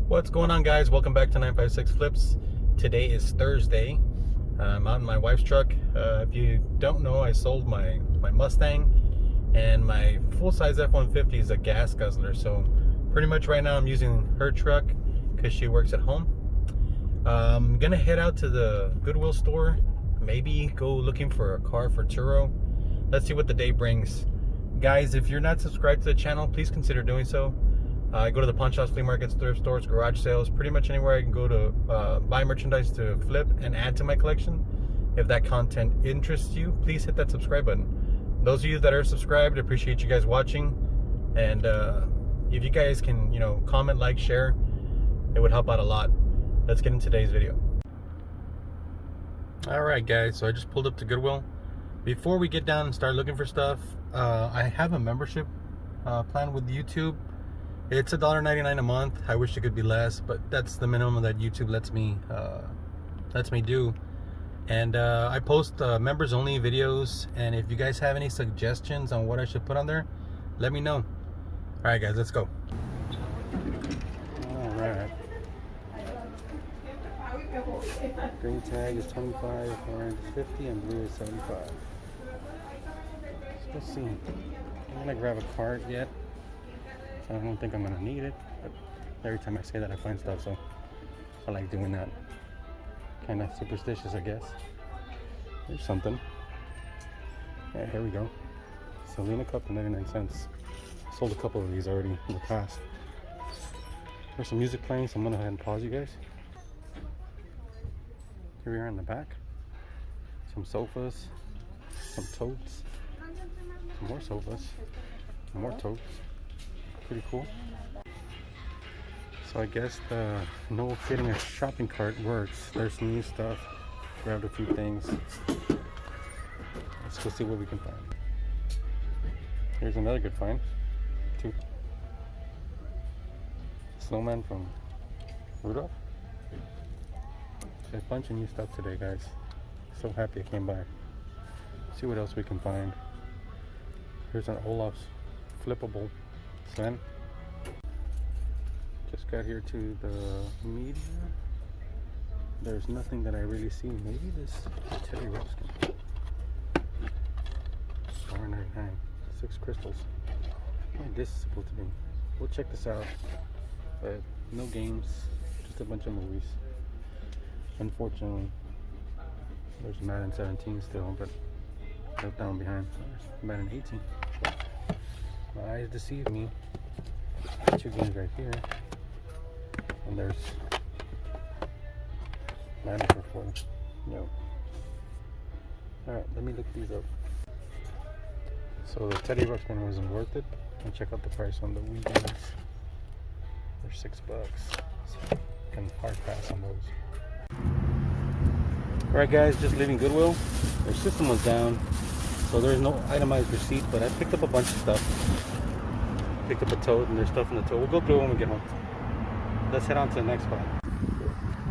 What's going on, guys? Welcome back to 956 Flips. Today is Thursday. I'm out in my wife's truck. If you don't know, I sold my Mustang, and my full-size F-150 is a gas guzzler. So pretty much right now I'm using her truck because she works at home. I'm gonna head out to the Goodwill store, maybe go looking for a car for Turo. Let's see what the day brings. Guys, if you're not subscribed to the channel, please consider doing so. I go to the pawn shops, flea markets, thrift stores, garage sales, pretty much anywhere I can go to buy merchandise to flip and add to my collection. If that content interests you, please hit that subscribe button. Those of you that are subscribed, I appreciate you guys watching. And if you guys can, comment, like, share, it would help out a lot. Let's get into today's video. Alright guys, so I just pulled up to Goodwill. Before we get down and start looking for stuff, I have a membership plan with YouTube. It's $1.99 a month. I wish it could be less, but that's the minimum that YouTube lets me do. And I post members only videos, and if you guys have any suggestions on what I should put on there, let me know. All right guys, let's go. All right. Green tag is 25, orange is 50, and blue is 75. Let's see. I'm gonna grab a card yet. I don't think I'm gonna need it, but every time I say that I find stuff, so I like doing that. Kind of superstitious, I guess. There's something. Yeah, here we go. Selena cup for 99 cents. Sold a couple of these already in the past. There's some music playing, so I'm gonna go ahead and pause you guys. Here we are in the back. Some sofas, some totes, some more sofas, some more totes. Pretty cool. So I guess the no fitting a shopping cart works. There's some new stuff. Grabbed a few things. Let's go see what we can find. Here's another good find. Two snowman from Rudolph. A bunch of new stuff today, guys. So happy I came by. See what else we can find. Here's an Olaf's flippable Sven. Just got here to the media. There's nothing that I really see. Maybe this Teddy Ruxpin. $4.99. 6 crystals. What this is supposed to be. We'll check this out. But no games. Just a bunch of movies. Unfortunately, there's Madden 17 still, but left down behind. There's Madden 18. My eyes deceive me. 2 games right here, and there's Madden for 40. No. All right, let me look these up. So the Teddy Ruxpin wasn't worth it. And check out the price on the Wii games. They're $6. So you can hard pass on those. All right, guys, just leaving Goodwill. Their system was down, so there's no itemized receipt, but I picked up a bunch of stuff. Picked up a tote, and there's stuff in the tote. We'll go through it when we get home. Let's head on to the next spot.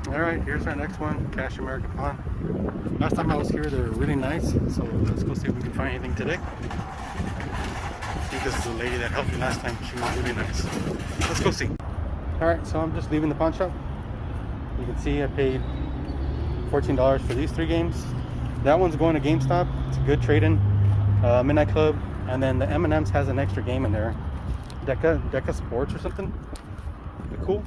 All right, here's our next one, Cash America Pawn. Last time I was here, they were really nice, so let's go see if we can find anything today. I think this is the lady that helped me last time. She was really nice. Let's go see. All right, so I'm just leaving the pawn shop. You can see I paid $14 for these 3 games. That one's going to GameStop. It's a good trade-in. Midnight Club, and then the M&M's has an extra game in there. Deca Sports or something. They're cool.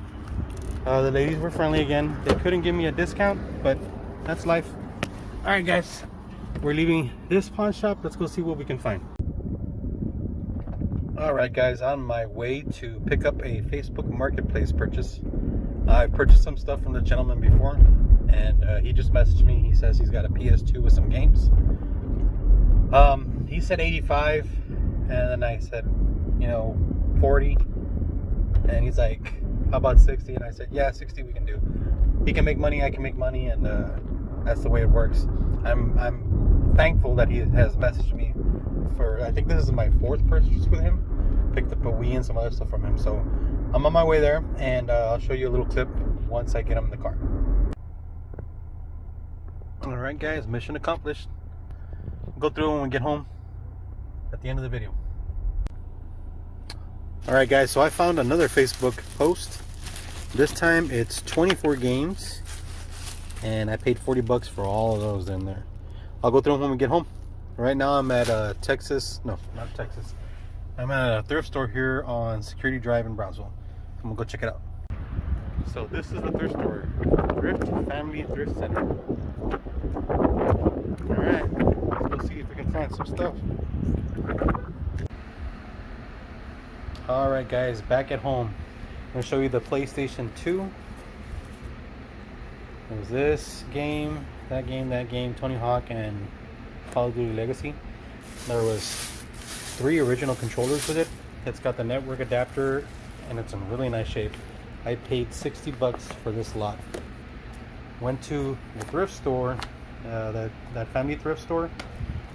The ladies were friendly again. They couldn't give me a discount, but that's life. All right, guys, we're leaving this pawn shop. Let's go see what we can find. All right, guys, on my way to pick up a Facebook Marketplace purchase. I've purchased some stuff from the gentleman before, and he just messaged me. He says he's got a PS2 with some games. He said 85, and then I said, 40, and he's like, how about 60? And I said, yeah, 60 we can do. He can make money, I can make money, and that's the way it works. I'm thankful that he has messaged me for, I think this is my 4th purchase with him. Picked up a Wii and some other stuff from him, so I'm on my way there, and I'll show you a little clip once I get him in the car. All right, guys, mission accomplished. Go through when we get home at the end of the video. Alright guys, so I found another Facebook post This time it's 24 games, and I paid 40 bucks for all of those in there. I'll go through them when we get home. Right now I'm at Texas. I'm at a thrift store here on Security Drive in Brownsville. I'm gonna go check it out. So this is the thrift store, Thrift Family Thrift Center. Alright, let's go see if we can find some stuff. Alright guys, back at home. I'm gonna show you the PlayStation 2. There's this game, that game, Tony Hawk and Call of Duty Legacy. There was 3 original controllers with it. It's got the network adapter and it's in really nice shape. I paid 60 bucks for this lot. Went to the thrift store, that family thrift store,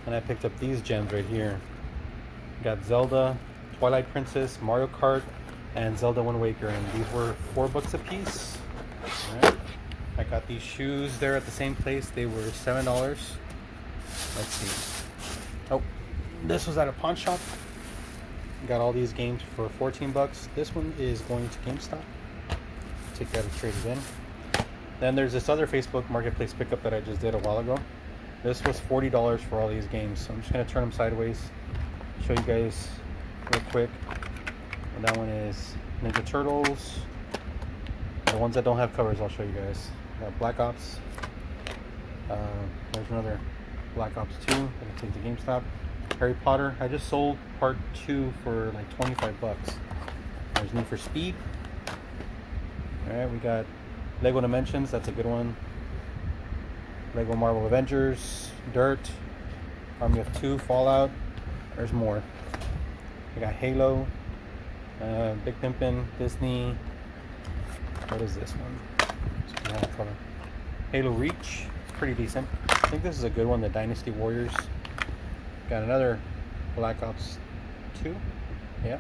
and I picked up these gems right here. Got Zelda, Twilight Princess, Mario Kart, and Zelda Wind Waker, and these were 4 bucks a piece. All right. I got these shoes there at the same place. They were $7. Let's see. Oh, this was at a pawn shop. Got all these games for 14 bucks. This one is going to GameStop. Take that and trade it in. Then there's this other Facebook Marketplace pickup that I just did a while ago. This was $40 for all these games. So I'm just going to turn them sideways, show you guys real quick. And that one is Ninja Turtles. The ones that don't have covers, I'll show you guys. Black Ops. There's another Black Ops 2 that I take to GameStop. Harry Potter. I just sold part 2 for like 25 bucks. There's Need for Speed. Alright, we got Lego Dimensions. That's a good one. Lego Marvel Avengers. Dirt. Army of 2. Fallout. There's more. We got Halo. Big Pimpin'. Disney. What is this one? Halo Reach. It's pretty decent. I think this is a good one. The Dynasty Warriors. Got another Black Ops 2. Yeah.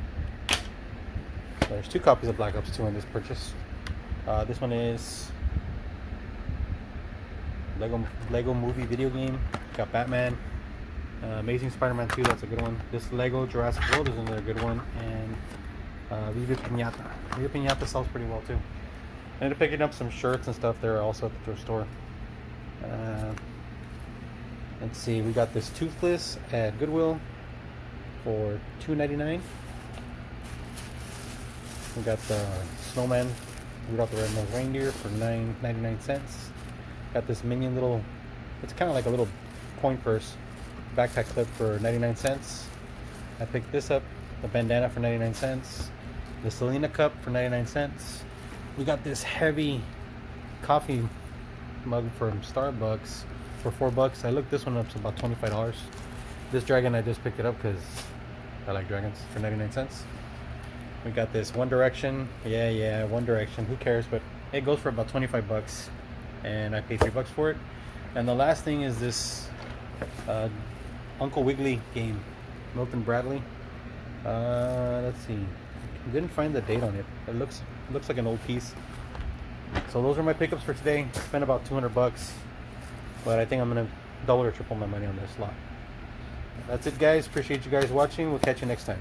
There's 2 copies of Black Ops 2 in this purchase. This one is Lego Movie video game. Got Batman. Amazing Spider-Man 2. That's a good one. This Lego Jurassic World is another good one. And Viva Pinata. Viva Pinata sells pretty well too. I ended up picking up some shirts and stuff there also at the thrift store. Let's see, we got this Toothless at Goodwill for $2.99. We got the Snowman, Rudolph the Red-Nosed Reindeer for $9.99. Got this Minion little, it's kind of like a little coin purse backpack clip for 99 cents. I picked this up, the bandana for 99 cents. The Selena cup for 99 cents. We got this heavy coffee mug from Starbucks for 4 bucks. I looked this one up, it's about $25. This dragon, I just picked it up because I like dragons, for 99 cents. We got this One Direction. Yeah, One Direction. Who cares? But it goes for about 25 bucks. And I paid 3 bucks for it. And the last thing is this Uncle Wiggily game. Milton Bradley. Let's see. Didn't find the date on it. It looks like an old piece. So those are my pickups for today. Spent about 200 bucks. But I think I'm going to double or triple my money on this lot. That's it, guys. Appreciate you guys watching. We'll catch you next time.